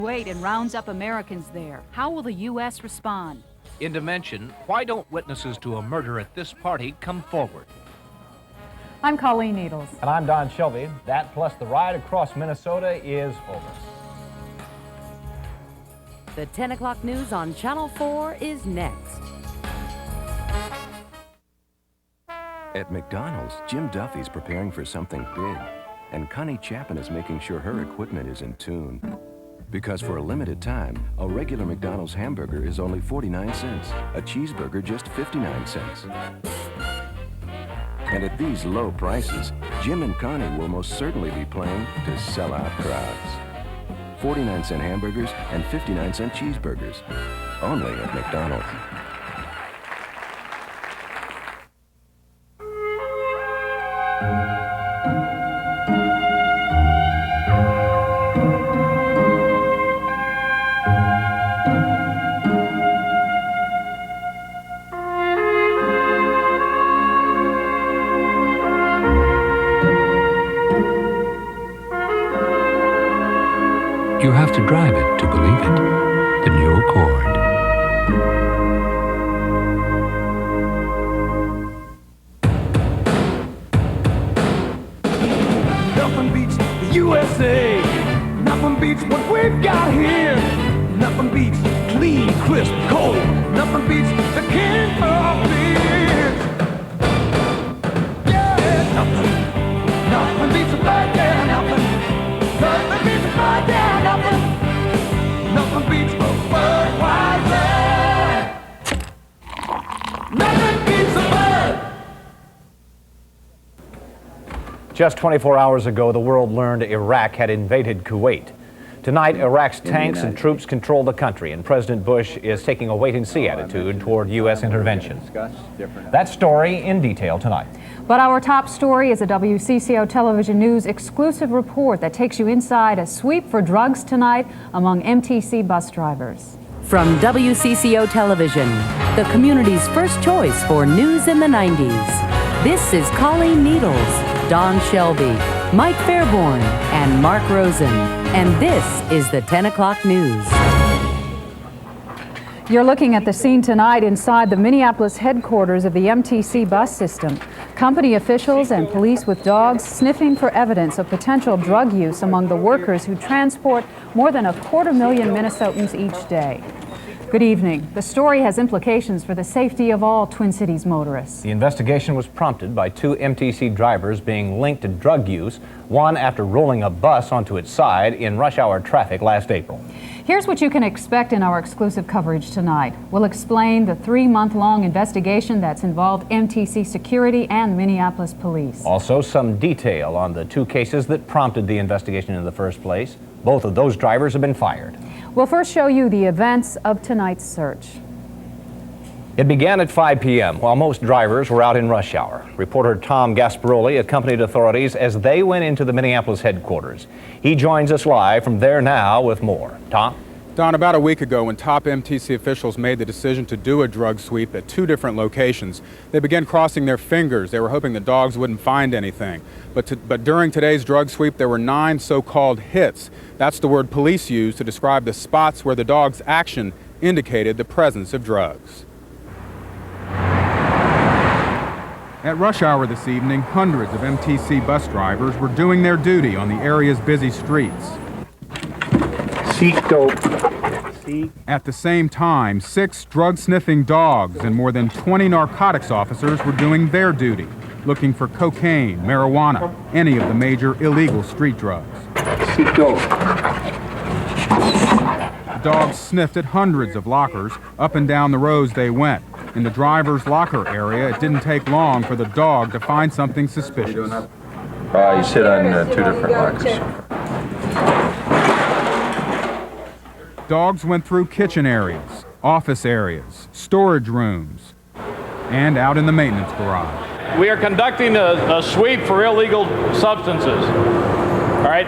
Kuwait and rounds up Americans there. How will the U.S. respond? In Dimension, why don't witnesses to a murder at this party come forward? I'm Colleen Needles. And I'm Don Shelby. That plus the ride across Minnesota is over. The 10 o'clock news on Channel 4 is next. At McDonald's, Jim Duffy's preparing for something big, and Connie Chapin is making sure her equipment is in tune. Because for a limited time, a regular McDonald's hamburger is only 49 cents, a cheeseburger just 59 cents. And at these low prices, Jim and Connie will most certainly be playing to sell out crowds. 49-cent hamburgers and 59-cent cheeseburgers, only at McDonald's. You have to drive it to believe it. The new Accord. Nothing beats the USA. Nothing beats what we've got here. Nothing beats clean, crisp, cold. Nothing beats the king of beer. Yeah, nothing beats a bird, yeah, nothing beats a bird, yeah, nothing beats a Budweiser. Nothing beats a bird. Just 24 hours ago, the world learned Iraq had invaded Kuwait. Tonight, Iraq's tanks and troops control the country, and President Bush is taking a wait-and-see attitude toward U.S. intervention. That story in detail tonight. But our top story is a WCCO Television News exclusive report that takes you inside a sweep for drugs tonight among MTC bus drivers. From WCCO Television, the community's first choice for news in the 90s. This is Colleen Needles, Don Shelby, Mike Fairborn, and Mark Rosen. And this is the 10 o'clock news. You're looking at the scene tonight inside the Minneapolis headquarters of the MTC bus system. Company officials and police with dogs sniffing for evidence of potential drug use among the workers who transport more than 250,000 Minnesotans each day. Good evening. The story has implications for the safety of all Twin Cities motorists. The investigation was prompted by two MTC drivers being linked to drug use, one after rolling a bus onto its side in rush hour traffic last April. Here's what you can expect in our exclusive coverage tonight. We'll explain the 3-month-long investigation that's involved MTC security and Minneapolis police. Also, some detail on the two cases that prompted the investigation in the first place. Both of those drivers have been fired. We'll first show you the events of tonight's search. It began at 5 p.m. while most drivers were out in rush hour. Reporter Tom Gasparoli accompanied authorities as they went into the Minneapolis headquarters. He joins us live from there now with more. Tom? Don, about a week ago, when top MTC officials made the decision to do a drug sweep at 2 different locations, they began crossing their fingers. They were hoping the dogs wouldn't find anything. But during today's drug sweep, there were 9 so-called hits. That's the word police used to describe the spots where the dogs' action indicated the presence of drugs. At rush hour this evening, hundreds of MTC bus drivers were doing their duty on the area's busy streets. At the same time, 6 drug-sniffing dogs and more than 20 narcotics officers were doing their duty, looking for cocaine, marijuana, any of the major illegal street drugs. The dogs sniffed at hundreds of lockers up and down the rows they went. In the driver's locker area, it didn't take long for the dog to find something suspicious. You sit on 2 different lockers. Dogs went through kitchen areas, office areas, storage rooms, and out in the maintenance garage. We are conducting a sweep for illegal substances. All right,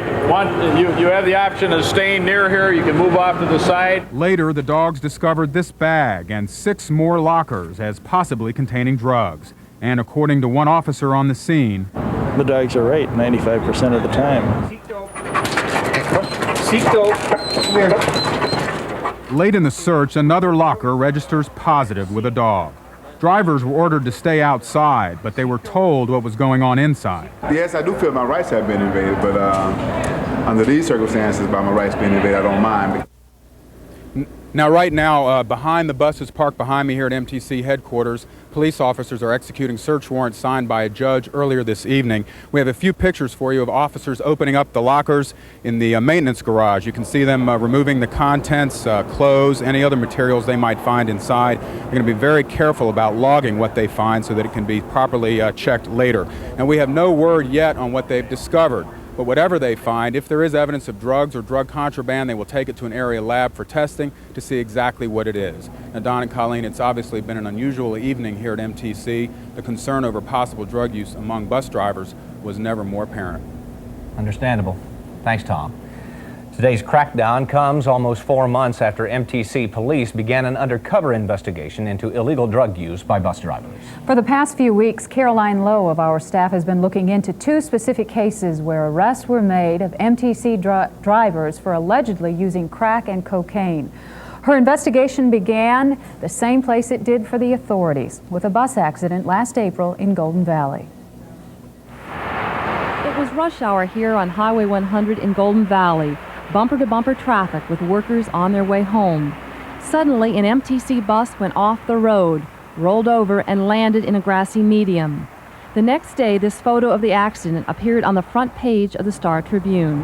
you have the option of staying near here. You can move off to the side. Later, the dogs discovered this bag and 6 more lockers as possibly containing drugs. And according to one officer on the scene, the dogs are right 95% of the time. Seatbelt. Come here. Late in the search, another locker registers positive with a dog. Drivers were ordered to stay outside, but they were told what was going on inside. Yes, I do feel my rights have been invaded, but under these circumstances, by my rights being invaded, I don't mind. Now, right now, behind the buses parked behind me here at MTC headquarters, police officers are executing search warrants signed by a judge earlier this evening. We have a few pictures for you of officers opening up the lockers in the maintenance garage. You can see them removing the contents, clothes, any other materials they might find inside. They're going to be very careful about logging what they find so that it can be properly checked later. And we have no word yet on what they've discovered. But whatever they find, if there is evidence of drugs or drug contraband, they will take it to an area lab for testing to see exactly what it is. Now, Don and Colleen, it's obviously been an unusual evening here at MTC. The concern over possible drug use among bus drivers was never more apparent. Understandable. Thanks, Tom. Today's crackdown comes almost 4 months after MTC police began an undercover investigation into illegal drug use by bus drivers. For the past few weeks, Caroline Lowe of our staff has been looking into 2 specific cases where arrests were made of MTC drivers for allegedly using crack and cocaine. Her investigation began the same place it did for the authorities, with a bus accident last April in Golden Valley. It was rush hour here on Highway 100 in Golden Valley. Bumper-to-bumper traffic with workers on their way home. Suddenly, an MTC bus went off the road, rolled over, and landed in a grassy median. The next day, this photo of the accident appeared on the front page of the Star Tribune.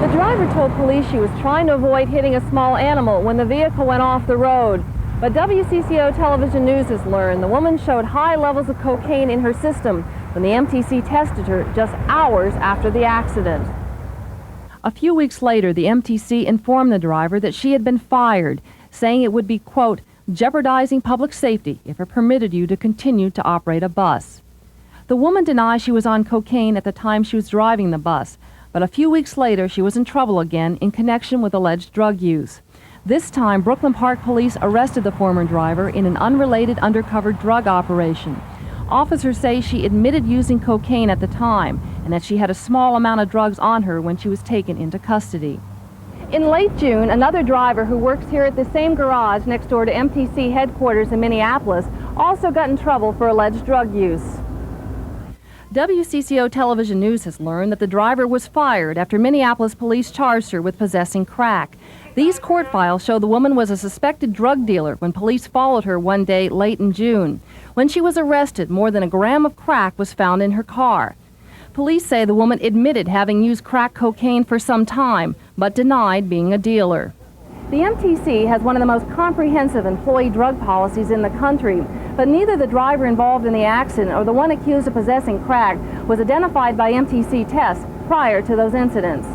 The driver told police she was trying to avoid hitting a small animal when the vehicle went off the road. But WCCO Television News has learned the woman showed high levels of cocaine in her system when the MTC tested her just hours after the accident. A few weeks later, the MTC informed the driver that she had been fired, saying it would be, quote, jeopardizing public safety if it permitted you to continue to operate a bus. The woman denies she was on cocaine at the time she was driving the bus, but a few weeks later she was in trouble again in connection with alleged drug use. This time, Brooklyn Park Police arrested the former driver in an unrelated undercover drug operation. Officers say she admitted using cocaine at the time and that she had a small amount of drugs on her when she was taken into custody. In late June, another driver who works here at the same garage next door to MTC headquarters in Minneapolis also got in trouble for alleged drug use. WCCO Television News has learned that the driver was fired after Minneapolis police charged her with possessing crack. These court files show the woman was a suspected drug dealer when police followed her one day late in June. When she was arrested, more than a gram of crack was found in her car. Police say the woman admitted having used crack cocaine for some time, but denied being a dealer. The MTC has one of the most comprehensive employee drug policies in the country, but neither the driver involved in the accident or the one accused of possessing crack was identified by MTC tests prior to those incidents.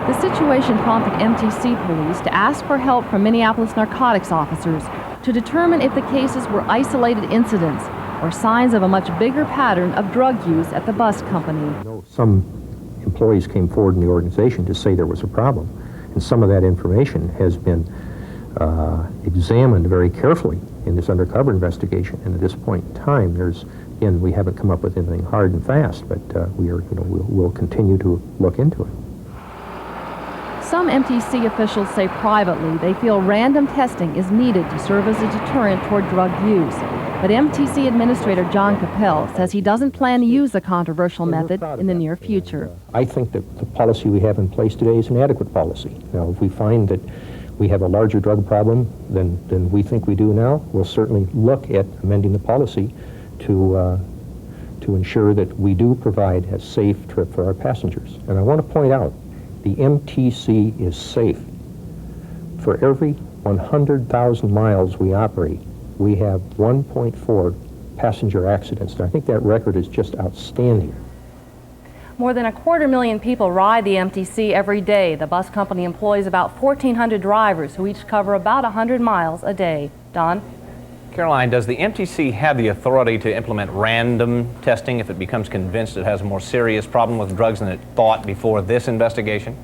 The situation prompted MTC police to ask for help from Minneapolis narcotics officers to determine if the cases were isolated incidents or signs of a much bigger pattern of drug use at the bus company. Some employees came forward in the organization to say there was a problem, and some of that information has been examined very carefully in this undercover investigation. And at this point in time, again, we haven't come up with anything hard and fast, but we'll continue to look into it. Some MTC officials say privately they feel random testing is needed to serve as a deterrent toward drug use. But MTC Administrator John Capel says he doesn't plan to use the controversial method in the near future. I think that the policy we have in place today is an adequate policy. Now, if we find that we have a larger drug problem than we think we do now, we'll certainly look at amending the policy to ensure that we do provide a safe trip for our passengers. And I want to point out, the MTC is safe. For every 100,000 miles we operate, we have 1.4 passenger accidents. And I think that record is just outstanding. More than 250,000 people ride the MTC every day. The bus company employs about 1,400 drivers who each cover about 100 miles a day. Don? Caroline, does the MTC have the authority to implement random testing if it becomes convinced it has a more serious problem with drugs than it thought before this investigation?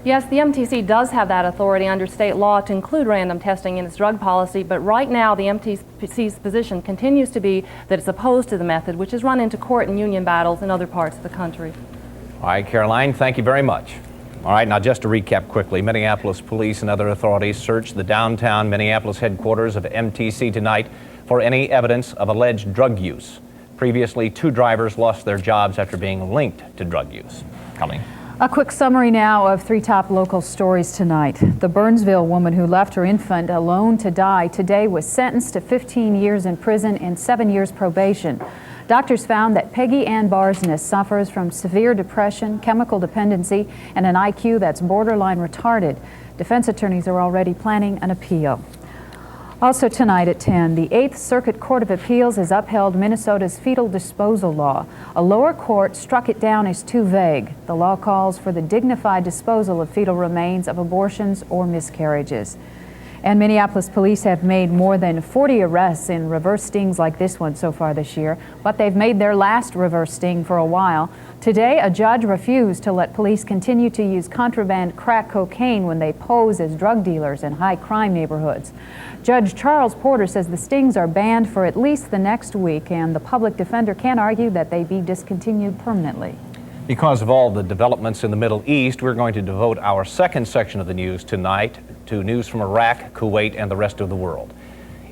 Yes, the MTC does have that authority under state law to include random testing in its drug policy, but right now the MTC's position continues to be that it's opposed to the method, which has run into court and union battles in other parts of the country. All right, Caroline, thank you very much. All right, now just to recap quickly, Minneapolis police and other authorities searched the downtown Minneapolis headquarters of MTC tonight for any evidence of alleged drug use. Previously, 2 drivers lost their jobs after being linked to drug use. Colleen. A quick summary now of 3 top local stories tonight. The Burnsville woman who left her infant alone to die today was sentenced to 15 years in prison and 7 years probation. Doctors found that Peggy Ann Barsness suffers from severe depression, chemical dependency, and an IQ that's borderline retarded. Defense attorneys are already planning an appeal. Also tonight at 10, the 8th Circuit Court of Appeals has upheld Minnesota's fetal disposal law. A lower court struck it down as too vague. The law calls for the dignified disposal of fetal remains of abortions or miscarriages. And Minneapolis police have made more than 40 arrests in reverse stings like this one so far this year, but they've made their last reverse sting for a while. Today, a judge refused to let police continue to use contraband crack cocaine when they pose as drug dealers in high crime neighborhoods. Judge Charles Porter says the stings are banned for at least the next week, and the public defender can argue that they be discontinued permanently. Because of all the developments in the Middle East, we're going to devote our second section of the news tonight to news from Iraq, Kuwait, and the rest of the world.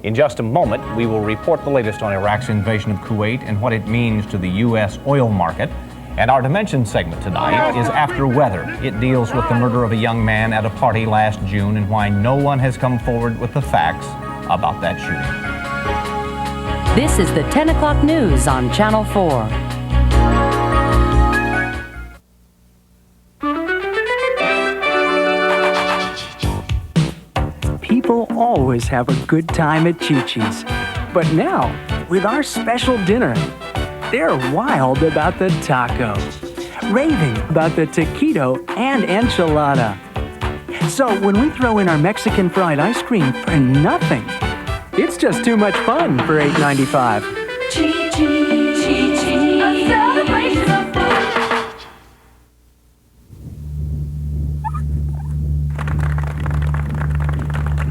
In just a moment, we will report the latest on Iraq's invasion of Kuwait and what it means to the U.S. oil market. And our Dimension segment tonight is After Weather. It deals with the murder of a young man at a party last June and why no one has come forward with the facts about that shooting. This is the 10 o'clock news on Channel 4. People always have a good time at Chi-Chi's. But now, with our special dinner, they're wild about the taco, raving about the taquito and enchilada. So when we throw in our Mexican fried ice cream for nothing, it's just too much fun for $8.95. Chi-Chi's, a celebration of fun.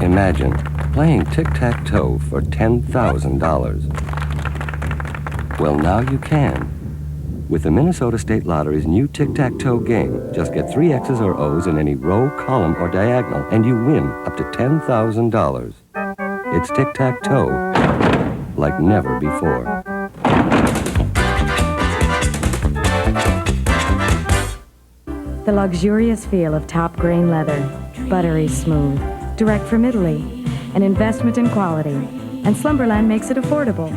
Imagine playing tic-tac-toe for $10,000. Well, now you can. With the Minnesota State Lottery's new tic-tac-toe game, just get 3 X's or O's in any row, column, or diagonal, and you win up to $10,000. It's tic-tac-toe like never before. The luxurious feel of top grain leather, buttery smooth, direct from Italy, an investment in quality, and Slumberland makes it affordable.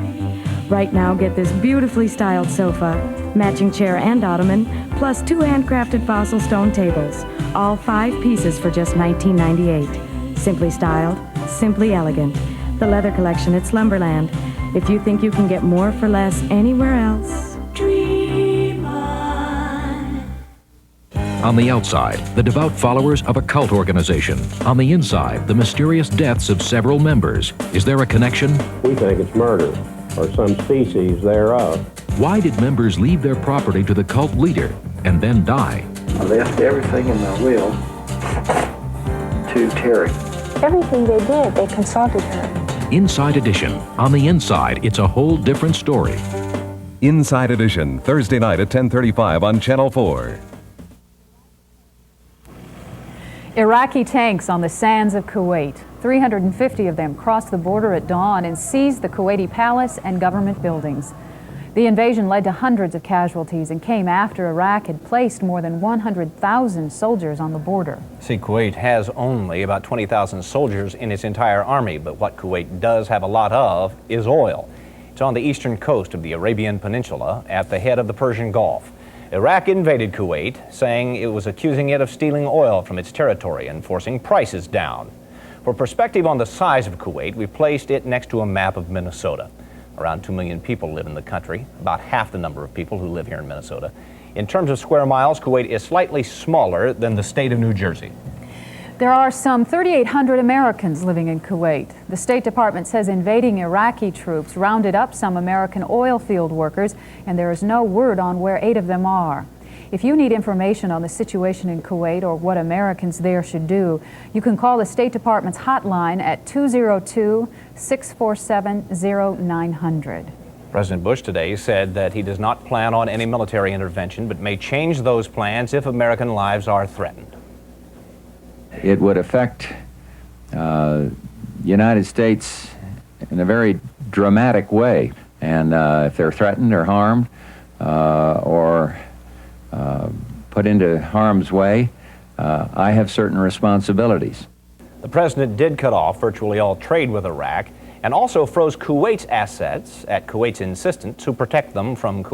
Right now, get this beautifully styled sofa, matching chair and ottoman, plus 2 handcrafted fossil stone tables, all 5 pieces for just $19.98. Simply styled, simply elegant. The leather collection at Slumberland. If you think you can get more for less anywhere else, dream on. On the outside, the devout followers of a cult organization. On the inside, the mysterious deaths of several members. Is there a connection? We think it's murder, or some species thereof. Why did members leave their property to the cult leader and then die? I left everything in my will to Terry. Everything they did, they consulted her. Inside Edition. On the inside, it's a whole different story. Inside Edition, Thursday night at 10:35 on Channel 4. Iraqi tanks on the sands of Kuwait. 350 of them crossed the border at dawn and seized the Kuwaiti palace and government buildings. The invasion led to hundreds of casualties and came after Iraq had placed more than 100,000 soldiers on the border. See, Kuwait has only about 20,000 soldiers in its entire army, but what Kuwait does have a lot of is oil. It's on the eastern coast of the Arabian Peninsula at the head of the Persian Gulf. Iraq invaded Kuwait, saying it was accusing it of stealing oil from its territory and forcing prices down. For perspective on the size of Kuwait, we placed it next to a map of Minnesota. Around 2 million people live in the country, about half the number of people who live here in Minnesota. In terms of square miles, Kuwait is slightly smaller than the state of New Jersey. There are some 3,800 Americans living in Kuwait. The State Department says invading Iraqi troops rounded up some American oil field workers, and there is no word on where 8 of them are. If you need information on the situation in Kuwait or what Americans there should do, you can call the State Department's hotline at 202-647-0900. President Bush today said that he does not plan on any military intervention, but may change those plans if American lives are threatened. It would affect the United States in a very dramatic way. And if they're threatened or harmed or put into harm's way, I have certain responsibilities. The president did cut off virtually all trade with Iraq and also froze Kuwait's assets at Kuwait's insistence to protect them from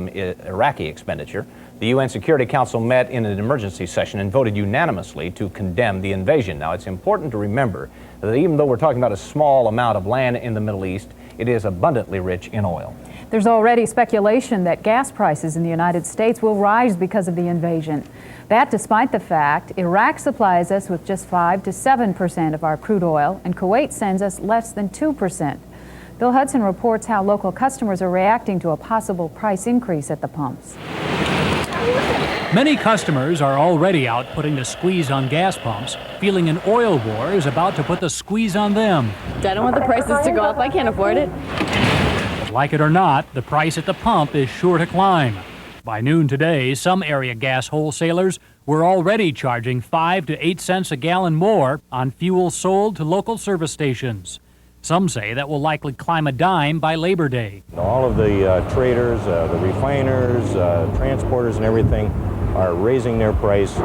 Iraqi expenditure. The UN Security Council met in an emergency session and voted unanimously to condemn the invasion. Now, it's important to remember that even though we're talking about a small amount of land in the Middle East, it is abundantly rich in oil. There's already speculation that gas prices in the United States will rise because of the invasion. That despite the fact Iraq supplies us with just 5 to 7% of our crude oil, and Kuwait sends us less than 2%. Bill Hudson reports how local customers are reacting to a possible price increase at the pumps. Many customers are already out putting the squeeze on gas pumps, feeling an oil war is about to put the squeeze on them. I don't want the prices to go up. I can't afford it. Like it or not, the price at the pump is sure to climb. By noon today, some area gas wholesalers were already charging 5 to 8 cents a gallon more on fuel sold to local service stations. Some say that will likely climb a dime by Labor Day. All of the traders, the refiners, transporters and everything are raising their price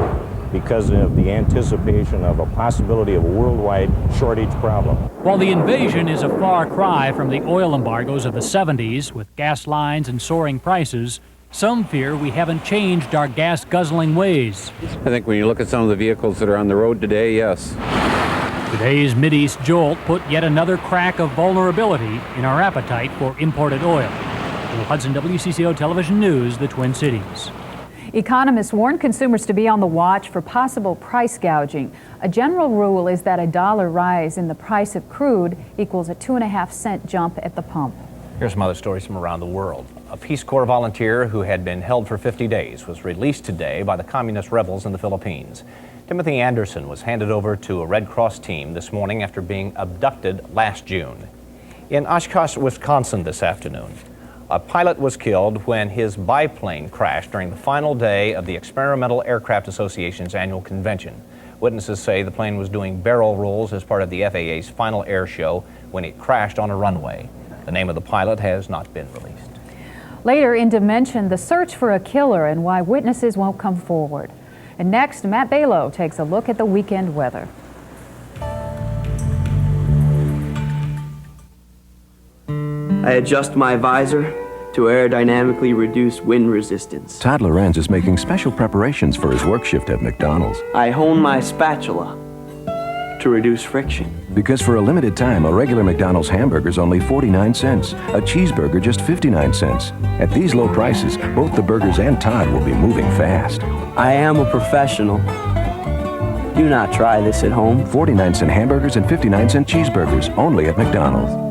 because of the anticipation of a possibility of a worldwide shortage problem. While the invasion is a far cry from the oil embargoes of the 70s with gas lines and soaring prices, some fear we haven't changed our gas-guzzling ways. I think when you look at some of the vehicles that are on the road today, yes. Today's Mideast jolt put yet another crack of vulnerability in our appetite for imported oil. Bill Hudson, WCCO Television News, the Twin Cities. Economists warn consumers to be on the watch for possible price gouging. A general rule is that a $1 rise in the price of crude equals a 2.5-cent jump at the pump. Here's some other stories from around the world. A Peace Corps volunteer who had been held for 50 days was released today by the communist rebels in the Philippines. Timothy Anderson was handed over to a Red Cross team this morning after being abducted last June. In Oshkosh, Wisconsin this afternoon, a pilot was killed when his biplane crashed during the final day of the Experimental Aircraft Association's annual convention. Witnesses say the plane was doing barrel rolls as part of the FAA's final air show when it crashed on a runway. The name of the pilot has not been released. Later in Dimension, the search for a killer and why witnesses won't come forward. And next, Matt Balow takes a look at the weekend weather. I adjust my visor to aerodynamically reduce wind resistance. Todd Lorenz is making special preparations for his work shift at McDonald's. I hone my spatula to reduce friction. Because for a limited time, a regular McDonald's hamburger is only 49 cents, a cheeseburger just 59 cents. At these low prices, both the burgers and Todd will be moving fast. I am a professional. Do not try this at home. 49-cent hamburgers and 59-cent cheeseburgers, only at McDonald's.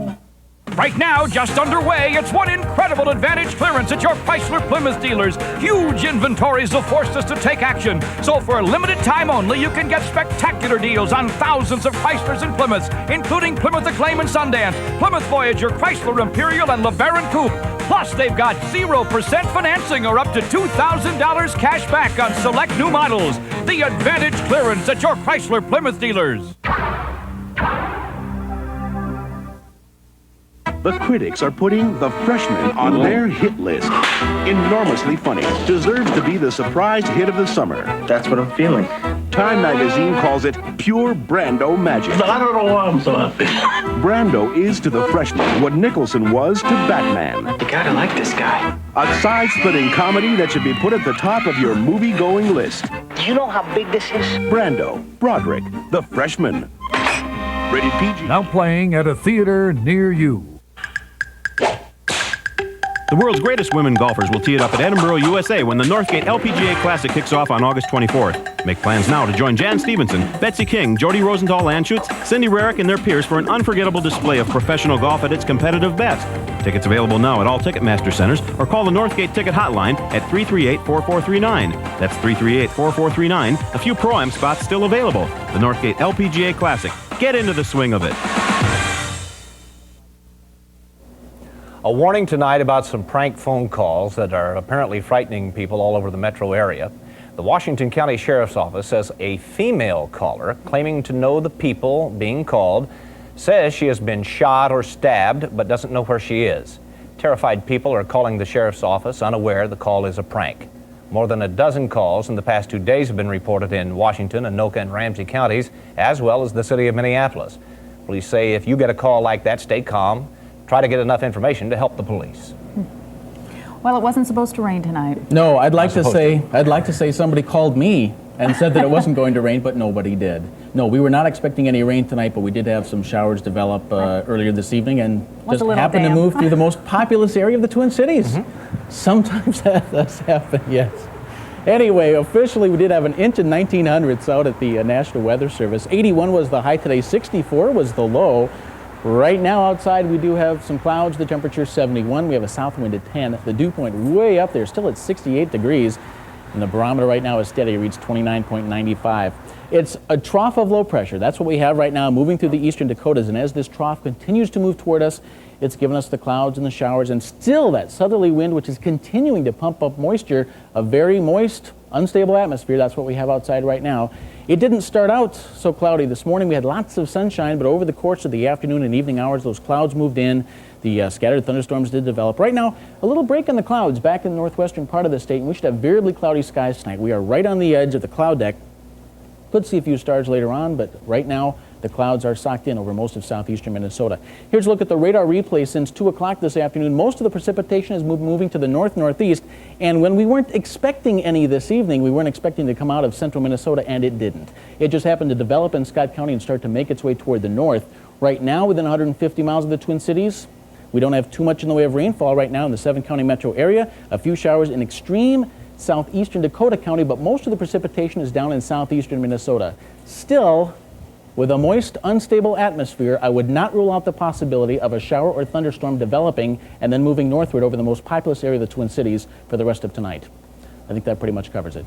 Right now, just underway, it's one incredible advantage clearance at your Chrysler Plymouth dealers. Huge inventories have forced us to take action. So for a limited time only, you can get spectacular deals on thousands of Chryslers and Plymouths, including Plymouth Acclaim and Sundance, Plymouth Voyager, Chrysler Imperial, and LeBaron Coupe. Plus, they've got 0% financing or up to $2,000 cash back on select new models. The advantage clearance at your Chrysler Plymouth dealers. The critics are putting The Freshman on their hit list. Enormously funny. Deserves to be the surprise hit of the summer. That's what I'm feeling. Time magazine calls it pure Brando magic. I don't know why I'm so happy. Brando is to The Freshman what Nicholson was to Batman. You gotta like this guy. A side-splitting comedy that should be put at the top of your movie-going list. Do you know how big this is? Brando, Broderick, The Freshman. Rated PG. Now playing at a theater near you. The world's greatest women golfers will tee it up at Edinburgh, USA when the Northgate LPGA Classic kicks off on August 24th. Make plans now to join Jan Stevenson, Betsy King, Jody Rosenthal-Anschutz, Cindy Rarick, and their peers for an unforgettable display of professional golf at its competitive best. Tickets available now at all Ticketmaster centers or call the Northgate Ticket Hotline at 338-4439. That's 338-4439. A few Pro-Am spots still available. The Northgate LPGA Classic. Get into the swing of it. A warning tonight about some prank phone calls that are apparently frightening people all over the metro area. The Washington County Sheriff's Office says a female caller claiming to know the people being called says she has been shot or stabbed but doesn't know where she is. Terrified people are calling the Sheriff's Office unaware the call is a prank. More than a dozen calls in the past 2 days have been reported in Washington, Anoka, and Ramsey counties, as well as the city of Minneapolis. Police say if you get a call like that, stay calm. Try to get enough information to help the police. Well, it wasn't supposed to rain tonight. No, I'd like to say somebody called me and said that it wasn't going to rain, but nobody did. No, we were not expecting any rain tonight, but we did have some showers develop earlier this evening and just happened to move through the most populous area of the Twin Cities. Sometimes that does happen, yes. Anyway, officially we did have 1 inch and 1900ths out at the National Weather Service. 81 was the high today, 64 was the low. Right now outside we do have some clouds, the temperature 71, we have a south wind at 10, the dew point way up there, still at 68 degrees, and the barometer right now is steady, it reads 29.95. It's a trough of low pressure, that's what we have right now moving through the eastern Dakotas, and as this trough continues to move toward us, it's given us the clouds and the showers and still that southerly wind which is continuing to pump up moisture, a very moist, unstable atmosphere, that's what we have outside right now. It didn't start out so cloudy this morning. We had lots of sunshine, but over the course of the afternoon and evening hours, those clouds moved in. The scattered thunderstorms did develop. Right now, a little break in the clouds back in the northwestern part of the state, and we should have variably cloudy skies tonight. We are right on the edge of the cloud deck. Could see a few stars later on, but right now, the clouds are socked in over most of southeastern Minnesota. Here's a look at the radar replay since 2 o'clock this afternoon. Most of the precipitation is moving to the north-northeast, and when we weren't expecting any this evening, we weren't expecting to come out of central Minnesota, and it didn't. It just happened to develop in Scott County and start to make its way toward the north. Right now, within 150 miles of the Twin Cities, we don't have too much in the way of rainfall right now in the 7-county metro area. A few showers in extreme southeastern Dakota County, but most of the precipitation is down in southeastern Minnesota. Still, with a moist, unstable atmosphere, I would not rule out the possibility of a shower or thunderstorm developing and then moving northward over the most populous area of the Twin Cities for the rest of tonight. I think that pretty much covers it.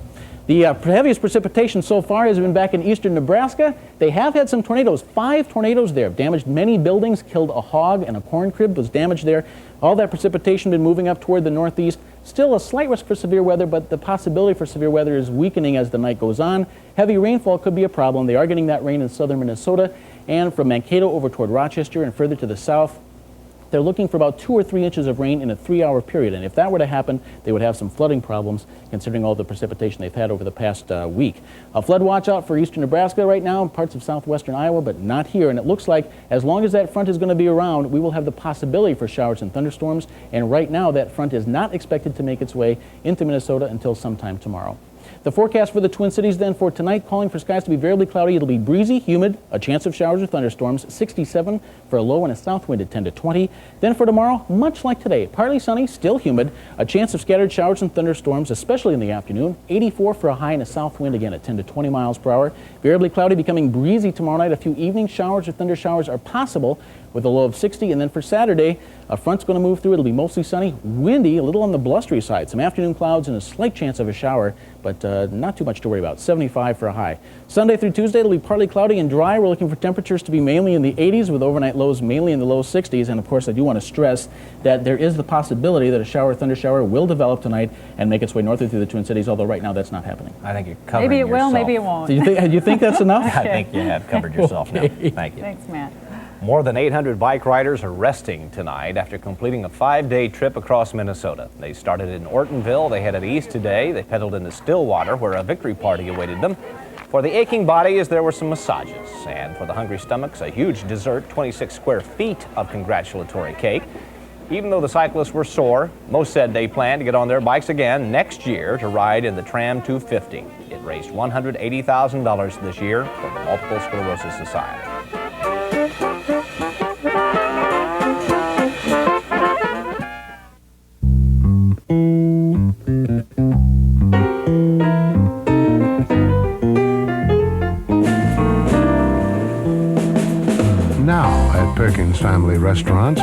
The heaviest precipitation so far has been back in eastern Nebraska. They have had some tornadoes. 5 tornadoes there. Damaged many buildings, killed a hog, and a corn crib was damaged there. All that precipitation been moving up toward the northeast. Still a slight risk for severe weather, but the possibility for severe weather is weakening as the night goes on. Heavy rainfall could be a problem. They are getting that rain in southern Minnesota and from Mankato over toward Rochester and further to the south. They're looking for about 2 or 3 inches of rain in a 3-hour period, and if that were to happen, they would have some flooding problems considering all the precipitation they've had over the past week. A flood watch out for eastern Nebraska right now, parts of southwestern Iowa, but not here, and it looks like as long as that front is going to be around, we will have the possibility for showers and thunderstorms, and right now that front is not expected to make its way into Minnesota until sometime tomorrow. The forecast for the Twin Cities then for tonight, calling for skies to be variably cloudy. It'll be breezy, humid, a chance of showers or thunderstorms, 67 for a low and a south wind at 10 to 20. Then for tomorrow, much like today, partly sunny, still humid, a chance of scattered showers and thunderstorms, especially in the afternoon, 84 for a high and a south wind again at 10 to 20 miles per hour. Variably cloudy, becoming breezy tomorrow night. A few evening showers or thunder showers are possible with a low of 60. And then for Saturday, a front's going to move through. It'll be mostly sunny, windy, a little on the blustery side. Some afternoon clouds and a slight chance of a shower, but not too much to worry about. 75 for a high. Sunday through Tuesday, it'll be partly cloudy and dry. We're looking for temperatures to be mainly in the 80s with overnight lows mainly in the low 60s. And of course, I do want to stress that there is the possibility that a shower or thunder shower will develop tonight and make its way northward through the Twin Cities, although right now that's not happening. I think you're covering Maybe it yourself. will, maybe it won't. Do you think that's enough? Okay. I think you have covered yourself now. Thank you. Thanks, Matt. More than 800 bike riders are resting tonight after completing a 5-day trip across Minnesota. They started in Ortonville, they headed east today, they pedaled into Stillwater where a victory party awaited them. For the aching bodies, there were some massages, and for the hungry stomachs, a huge dessert, 26 square feet of congratulatory cake. Even though the cyclists were sore, most said they plan to get on their bikes again next year to ride in the Tram 250. It raised $180,000 this year for the Multiple Sclerosis Society. Now at Perkins Family Restaurants,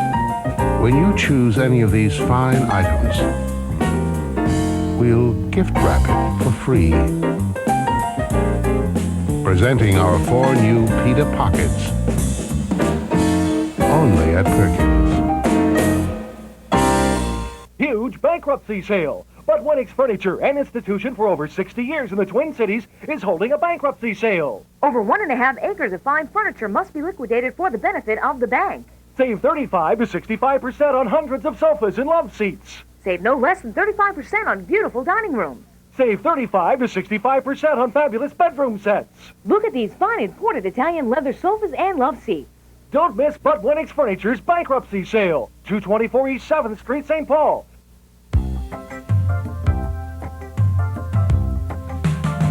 when you choose any of these fine items, we'll gift wrap it for free. Presenting our 4 new pita pockets, only at Perkins. Huge bankruptcy sale. But Winnick's Furniture, an institution for over 60 years in the Twin Cities, is holding a bankruptcy sale. Over 1.5 acres of fine furniture must be liquidated for the benefit of the bank. Save 35 to 65% on hundreds of sofas and love seats. Save no less than 35% on beautiful dining rooms. Save 35 to 65% on fabulous bedroom sets. Look at these fine imported Italian leather sofas and love seats. Don't miss Bud Winnick's Furniture's bankruptcy sale. 224 East 7th Street, St. Paul.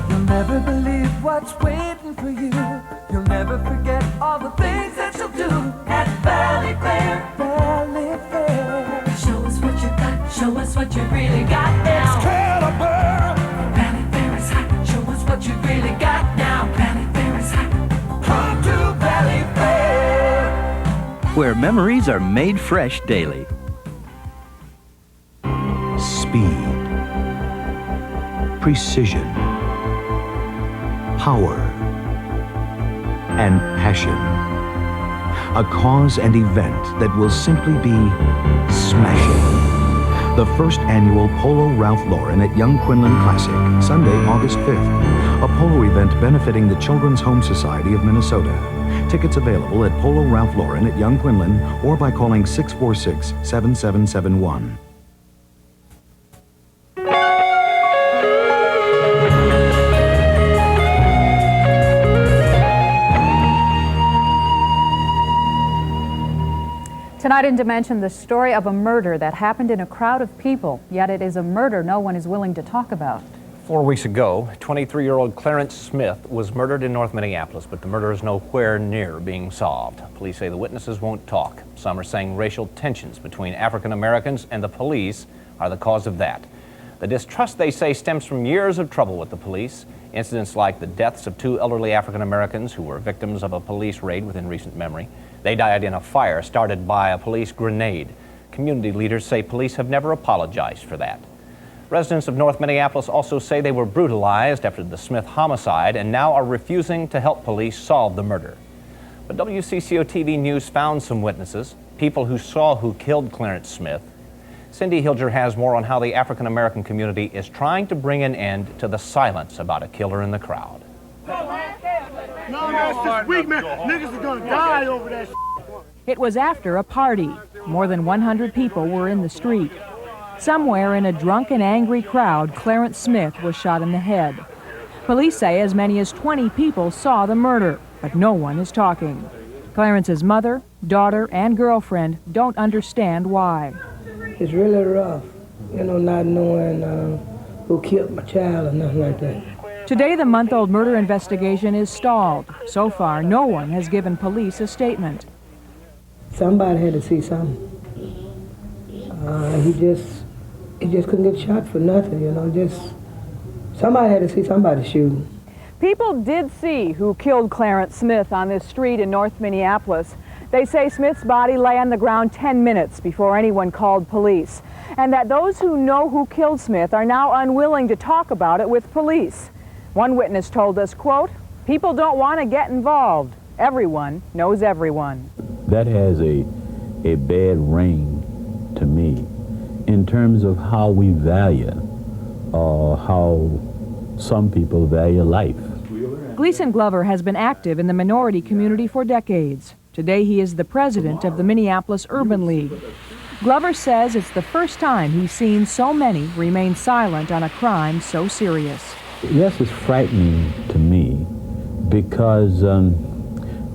You'll never believe what's waiting for you. You'll never forget all the things that you'll do at Valley Fair. Valley Fair. Show us what you got. Show us what you really got now. Excalibur. Valley Fair is hot. Show us what you really got now. Valley Fair is hot. Come to Valley Fair, where memories are made fresh daily. Speed, precision, power, and passion. A cause and event that will simply be smashing. The first annual Polo Ralph Lauren at Young Quinlan Classic, Sunday, August 5th. A polo event benefiting the Children's Home Society of Minnesota. Tickets available at Polo Ralph Lauren at Young Quinlan or by calling 646-7771. Tonight in Dimension, the story of a murder that happened in a crowd of people, yet it is a murder no one is willing to talk about. 4 weeks ago, 23-year-old Clarence Smith was murdered in North Minneapolis, but the murder is nowhere near being solved. Police say the witnesses won't talk. Some are saying racial tensions between African Americans and the police are the cause of that. The distrust, they say, stems from years of trouble with the police. Incidents like the deaths of 2 elderly African Americans who were victims of a police raid within recent memory. They died in a fire started by a police grenade. Community leaders say police have never apologized for that. Residents of North Minneapolis also say they were brutalized after the Smith homicide and now are refusing to help police solve the murder. But WCCO TV News found some witnesses, people who saw who killed Clarence Smith. Cindy Hilger has more on how the African American community is trying to bring an end to the silence about a killer in the crowd. Niggas are gonna die over that. It was after a party. More than 100 people were in the street. Somewhere in a drunk and angry crowd, Clarence Smith was shot in the head. Police say as many as 20 people saw the murder, but no one is talking. Clarence's mother, daughter, and girlfriend don't understand why. It's really rough, not knowing who killed my child or nothing like that. Today, the month-old murder investigation is stalled. So far, no one has given police a statement. Somebody had to see something. He just couldn't get shot for nothing, somebody had to see somebody shooting. People did see who killed Clarence Smith on this street in North Minneapolis. They say Smith's body lay on the ground 10 minutes before anyone called police, and that those who know who killed Smith are now unwilling to talk about it with police. One witness told us, quote, "People don't want to get involved. Everyone knows everyone." That has a bad ring to me in terms of how we value, how some people value life. Gleason Glover has been active in the minority community for decades. Today he is the president of the Minneapolis Urban League. Glover says it's the first time he's seen so many remain silent on a crime so serious. Yes, it's frightening to me because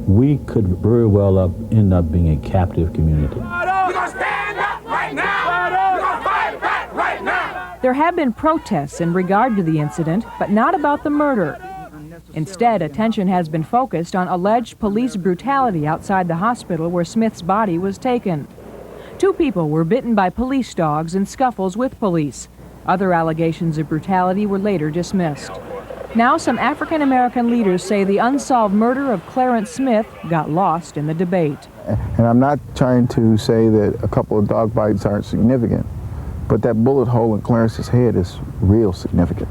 we could very well end up being a captive community. There have been protests in regard to the incident, but not about the murder. Instead, attention has been focused on alleged police brutality outside the hospital where Smith's body was taken. 2 people were bitten by police dogs in scuffles with police. Other allegations of brutality were later dismissed. Now some African American leaders say the unsolved murder of Clarence Smith got lost in the debate. And I'm not trying to say that a couple of dog bites aren't significant, but that bullet hole in Clarence's head is real significant.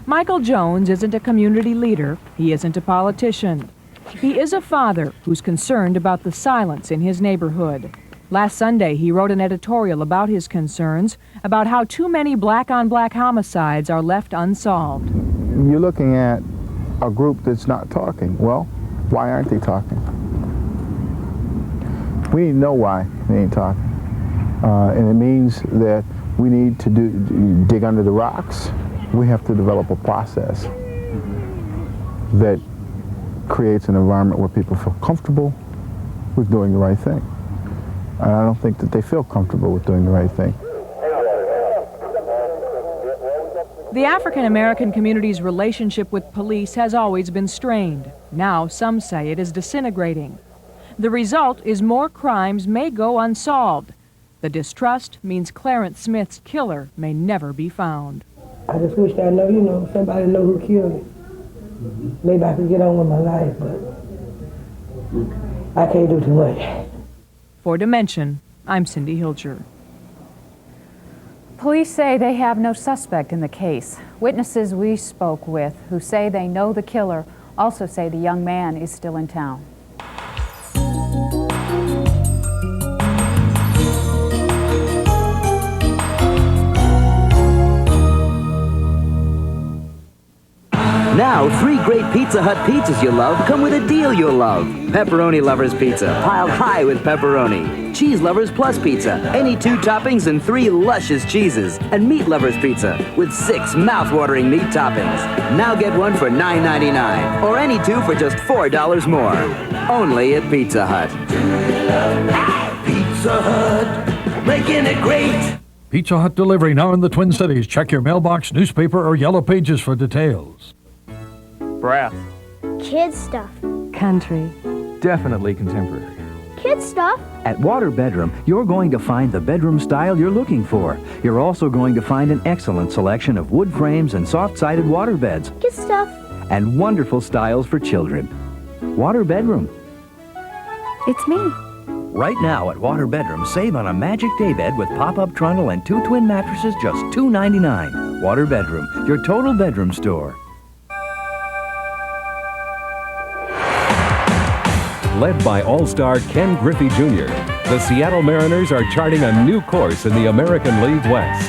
Michael Jones isn't a community leader. He isn't a politician. He is a father who's concerned about the silence in his neighborhood. Last Sunday, he wrote an editorial about his concerns about how too many black-on-black homicides are left unsolved. You're looking at a group that's not talking. Well, why aren't they talking? We need to know why they ain't talking. And it means that we need to dig under the rocks. We have to develop a process that creates an environment where people feel comfortable with doing the right thing. And I don't think that they feel comfortable with doing the right thing. The African American community's relationship with police has always been strained. Now some say it is disintegrating. The result is more crimes may go unsolved. The distrust means Clarence Smith's killer may never be found. I just wish I know, somebody know who killed him. Maybe I could get on with my life, but I can't do too much. For Dimension, I'm Cindy Hilger. Police say they have no suspect in the case. Witnesses we spoke with who say they know the killer also say the young man is still in town. Now, 3 great Pizza Hut pizzas you love come with a deal you'll love. Pepperoni Lovers Pizza, piled high with pepperoni. Cheese Lovers Plus Pizza, any 2 toppings and 3 luscious cheeses. And Meat Lovers Pizza, with 6 mouth-watering meat toppings. Now get one for $9.99, or any 2 for just $4 more. Only at Pizza Hut. Pizza Hut, making it great. Pizza Hut delivery now in the Twin Cities. Check your mailbox, newspaper, or yellow pages for details. Brass. Kids stuff. Country. Definitely contemporary. Kids stuff. At Water Bedroom, you're going to find the bedroom style you're looking for. You're also going to find an excellent selection of wood frames and soft-sided water beds. Kids stuff. And wonderful styles for children. Water Bedroom. It's me. Right now at Water Bedroom, save on a magic daybed with pop-up trundle and 2 twin mattresses, just $2.99. Water Bedroom, your total bedroom store. Led by All-Star Ken Griffey Jr., the Seattle Mariners are charting a new course in the American League West.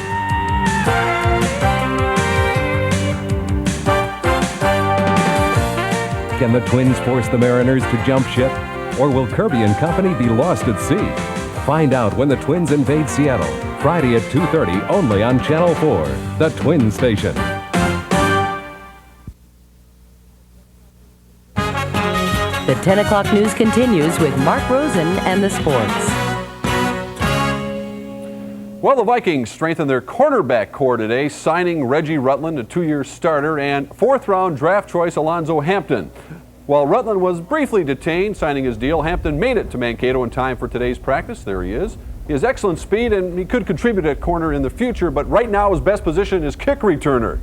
Can the Twins force the Mariners to jump ship? Or will Kirby and company be lost at sea? Find out when the Twins invade Seattle, Friday at 2:30 only on Channel 4, the Twin Station. The 10 o'clock news continues with Mark Rosen and the sports. Well, the Vikings strengthened their cornerback core today, signing Reggie Rutland, a 2-year starter, and 4th-round draft choice Alonzo Hampton. While Rutland was briefly detained signing his deal, Hampton made it to Mankato in time for today's practice. There he is. He has excellent speed and he could contribute at corner in the future, but right now his best position is kick returner.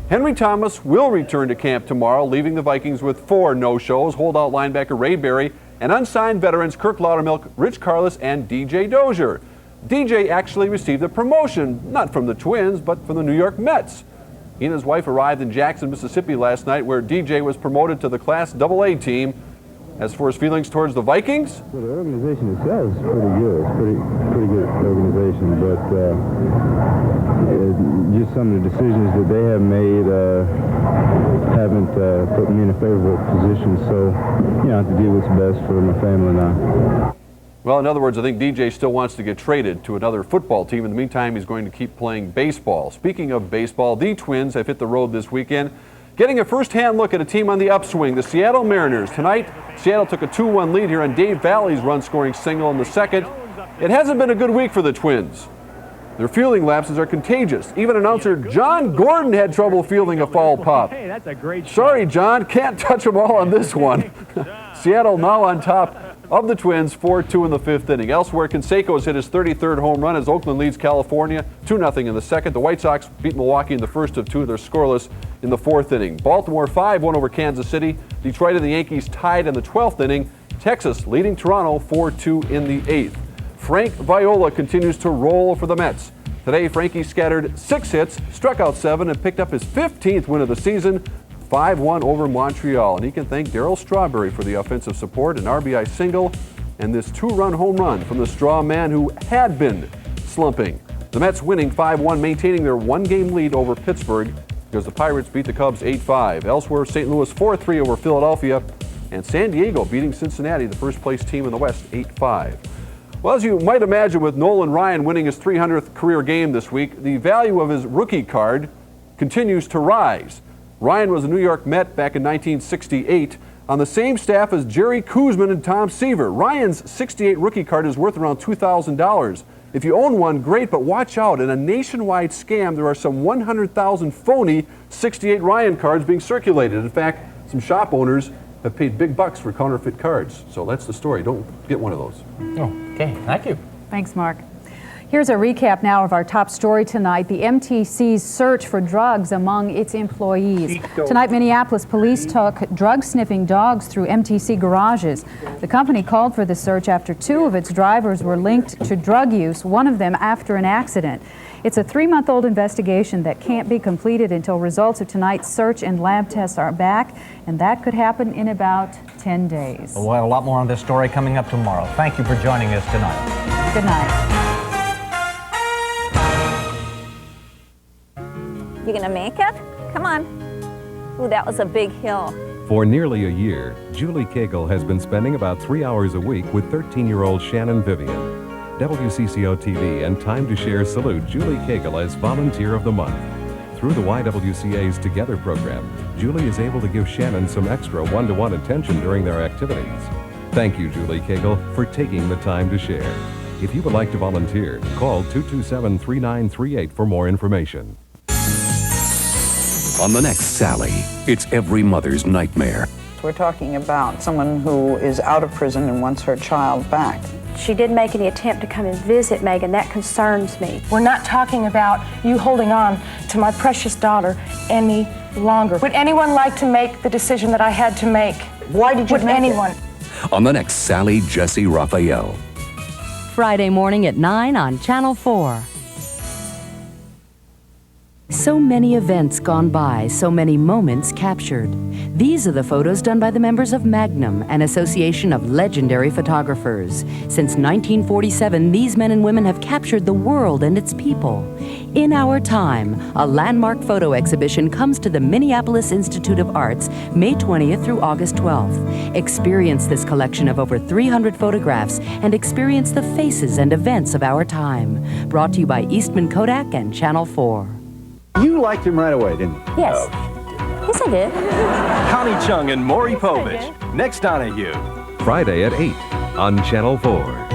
Henry Thomas will return to camp tomorrow, leaving the Vikings with 4 no-shows, holdout linebacker Ray Berry, and unsigned veterans Kirk Loudermilk, Rich Karlis, and DJ Dozier. DJ actually received a promotion, not from the Twins, but from the New York Mets. He and his wife arrived in Jackson, Mississippi last night, where DJ was promoted to the Class AA team. As for his feelings towards the Vikings, well, the organization itself is pretty good. It's pretty good organization, but just some of the decisions that they have made haven't put me in a favorable position. So, I have to do what's best for my family and I. well, in other words, I think DJ still wants to get traded to another football team. In the meantime, he's going to keep playing baseball. Speaking of baseball, the Twins have hit the road this weekend, getting a first-hand look at a team on the upswing, the Seattle Mariners. Tonight, Seattle took a 2-1 lead here on Dave Valley's run-scoring single in the second. It hasn't been a good week for the Twins. Their fielding lapses are contagious. Even announcer John Gordon had trouble fielding a foul pop. Hey, that's a great shot. Sorry, John, can't touch them all on this one. Seattle now on top of the Twins, 4-2 in the 5th inning. Elsewhere, Canseco has hit his 33rd home run as Oakland leads California 2-0 in the second. The White Sox beat Milwaukee in the first of 2. They're scoreless in the 4th inning. Baltimore 5-1 over Kansas City. Detroit and the Yankees tied in the 12th inning. Texas leading Toronto 4-2 in the 8th. Frank Viola continues to roll for the Mets. Today, Frankie scattered 6 hits, struck out 7, and picked up his 15th win of the season, 5-1 over Montreal. And he can thank Darryl Strawberry for the offensive support, an RBI single, and this two-run home run from the straw man who had been slumping. The Mets winning 5-1, maintaining their one-game lead over Pittsburgh because the Pirates beat the Cubs 8-5. Elsewhere, St. Louis 4-3 over Philadelphia, and San Diego beating Cincinnati, the first-place team in the West, 8-5. Well, as you might imagine, with Nolan Ryan winning his 300th career game this week, the value of his rookie card continues to rise. Ryan was a New York Met back in 1968 on the same staff as Jerry Koosman and Tom Seaver. Ryan's 68 rookie card is worth around $2,000. If you own one, great, but watch out. In a nationwide scam, there are some 100,000 phony 68 Ryan cards being circulated. In fact, some shop owners have paid big bucks for counterfeit cards. So that's the story. Don't get one of those. Okay, thank you. Thanks, Mark. Here's a recap now of our top story tonight, the MTC's search for drugs among its employees. Tonight, Minneapolis police took drug-sniffing dogs through MTC garages. The company called for the search after 2 of its drivers were linked to drug use, one of them after an accident. It's a 3-month-old investigation that can't be completed until results of tonight's search and lab tests are back, and that could happen in about 10 days. We'll have a lot more on this story coming up tomorrow. Thank you for joining us tonight. Good night. You gonna make it? Come on. Ooh, that was a big hill. For nearly a year, Julie Cagle has been spending about 3 hours a week with 13-year-old Shannon Vivian. WCCO TV and Time to Share salute Julie Cagle as Volunteer of the Month. Through the YWCA's Together program, Julie is able to give Shannon some extra one-to-one attention during their activities. Thank you, Julie Cagle, for taking the time to share. If you would like to volunteer, call 227-3938 for more information. On the next Sally, it's every mother's nightmare. We're talking about someone who is out of prison and wants her child back. She did make any attempt to come and visit Megan. That concerns me. We're not talking about you holding on to my precious daughter any longer. Would anyone like to make the decision that I had to make? Why did you Would anyone? On the next Sally Jesse Raphael. Friday morning at 9 on Channel 4. So many events gone by, so many moments captured. These are the photos done by the members of Magnum, an association of legendary photographers. Since 1947, these men and women have captured the world and its people. In Our Time, a landmark photo exhibition comes to the Minneapolis Institute of Arts May 20th through August 12th. Experience this collection of over 300 photographs and experience the faces and events of our time. Brought to you by Eastman Kodak and Channel 4. You liked him right away, didn't you? Yes. Yes, I did. Connie Chung and Maury Povich. Next Donahue. Friday at 8 on Channel 4.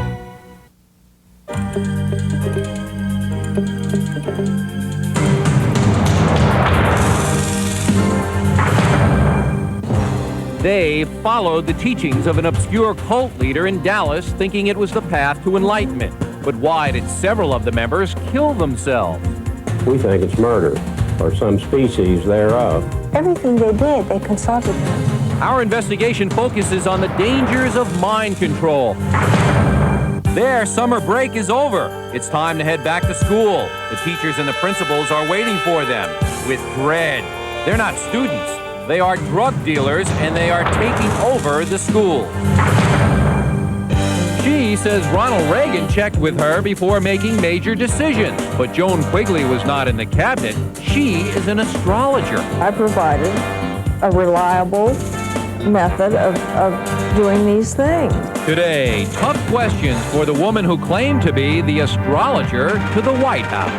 They followed the teachings of an obscure cult leader in Dallas, thinking it was the path to enlightenment. But why did several of the members kill themselves? We think it's murder, or some species thereof. Everything they did, they consulted them. Our investigation focuses on the dangers of mind control. Their summer break is over. It's time to head back to school. The teachers and the principals are waiting for them with dread. They're not students. They are drug dealers, and they are taking over the school. She says Ronald Reagan checked with her before making major decisions, but Joan Quigley was not in the cabinet. She is an astrologer. I provided a reliable method of doing these things. Today, tough questions for the woman who claimed to be the astrologer to the White House.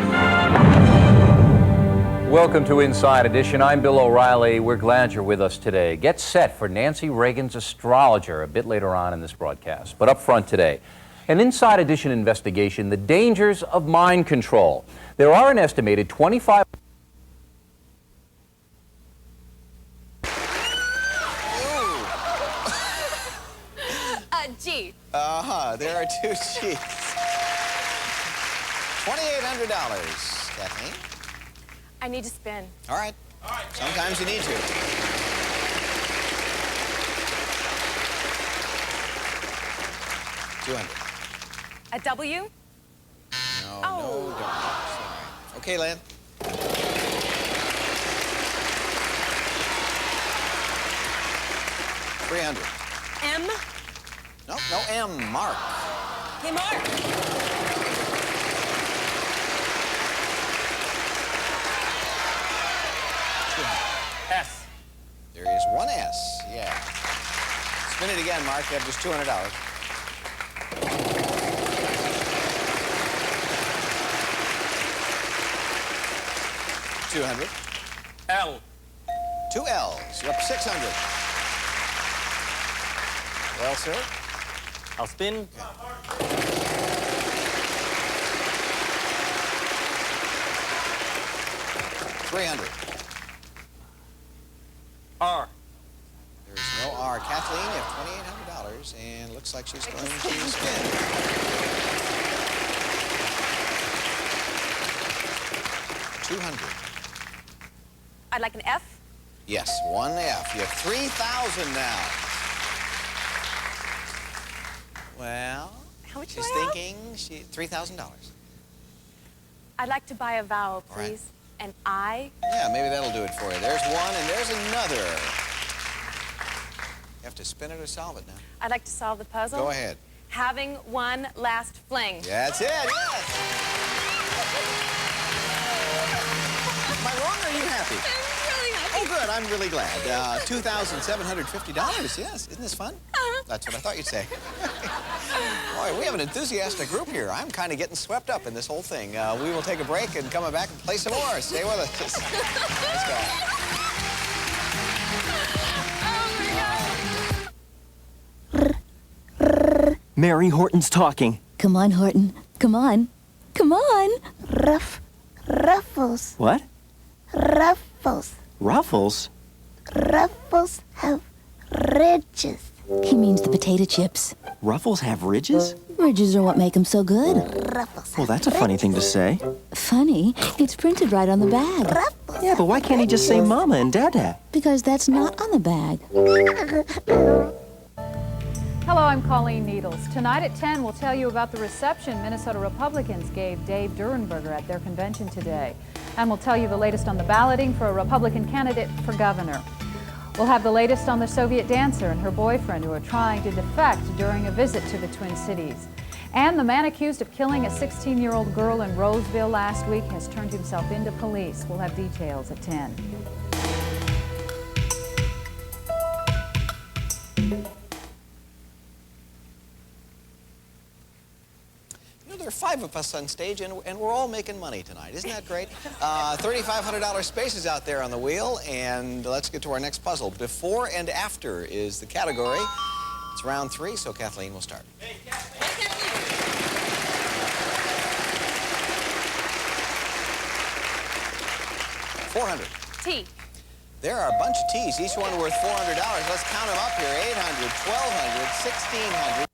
Welcome to Inside Edition. I'm Bill O'Reilly. We're glad you're with us today. Get set for Nancy Reagan's astrologer a bit later on in this broadcast. But up front today, an Inside Edition investigation, the dangers of mind control. There are an estimated 25... G. There are 2 G's. $2,800, Kathleen. I need to spin. All right. Sometimes you need to. $200. A W? No, no, don't. Sorry. Okay, Lynn. $300. M? Nope, no M. Mark. Hey, Mark. S. There is one S, yeah. Spin it again, Mark. You have just $200. $200. L. 2 L's. You're up 600. Well, sir? I'll spin. 300. R. There's no R. Kathleen, you have $2,800, and looks like she's going to spin. $200. I'd like an F. Yes, one F. You have 3,000 now. Well, how much she's do I have? thinking $3,000. I'd like to buy a vowel, please. All right. An I. Yeah, maybe that'll do it for you. There's one, and there's another. You have to spin it or solve it now. I'd like to solve the puzzle. Go ahead. Having one last fling. That's it, yes. Am I wrong or are you happy? I'm really happy. Oh, good. I'm really glad. $2,750. Yes. Isn't this fun? That's what I thought you'd say. Boy, we have an enthusiastic group here. I'm kind of getting swept up in this whole thing. We will take a break and come back and play some more. Stay with us. Let's go. Mary Horton's talking. Come on, Horton. Come on. Come on. Ruffles. What? Ruffles. Ruffles? Ruffles have ridges. He means the potato chips. Ruffles have ridges? Ridges are what make them so good. Well, that's a funny thing to say. Funny? It's printed right on the bag. Yeah, but why can't he just say Mama and Dada? Because that's not on the bag. Hello, I'm Colleen Needles. Tonight at 10, we'll tell you about the reception Minnesota Republicans gave Dave Durenberger at their convention today. And we'll tell you the latest on the balloting for a Republican candidate for governor. We'll have the latest on the Soviet dancer and her boyfriend who are trying to defect during a visit to the Twin Cities. And the man accused of killing a 16-year-old girl in Roseville last week has turned himself into police. We'll have details at 10. There are 5 of us on stage, and we're all making money tonight. Isn't that great? $3,500 spaces out there on the wheel, and let's get to our next puzzle. Before and after is the category. It's round 3, so Kathleen will start. Hey, Kathleen. 400. T. There are a bunch of T's, each one worth $400. Let's count them up here. 800, 1,200, 1,600.